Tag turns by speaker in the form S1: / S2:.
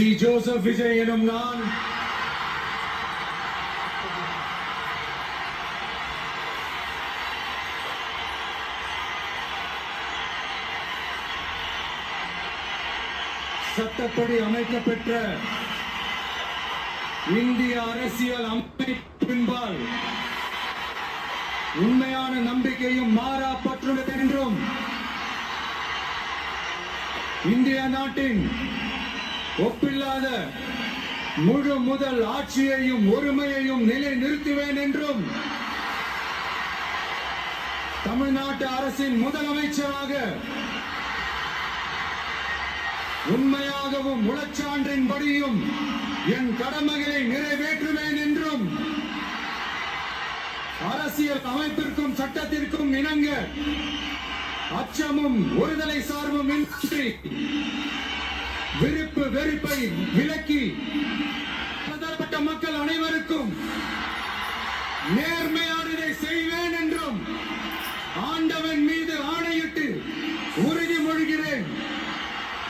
S1: Joseph Vijay எனும் நான் சட்டப்படி அமைக்கப்பெற்ற இந்திய அரசியல் அமைப்பின்பால் உண்மையான நம்பிக்கையும் மாறா பற்றும் என்றும் இந்திய நாட்டின் ஒப்பில்லாத முழு முதல் ஆட்சியையும் ஒருமையையும் நிலை நிறுத்துவேன் என்றும் தமிழ்நாட்டு அரசின் முதலமைச்சராக உண்மையாகவும் உளச்சான்றின்படியும் என் கடமைகளை நிறைவேற்றுவேன் என்றும் அரசியல் அமைப்பிற்கும் சட்டத்திற்கும் இணங்க அச்சமும் ஒருதலை சார்பும் இன்றி விருப்பு வெறுப்பை விலக்கி பலதரப்பட்ட மக்கள் அனைவருக்கும் நேர்மையானதை செய்வேன் என்றும் ஆண்டவன் மீது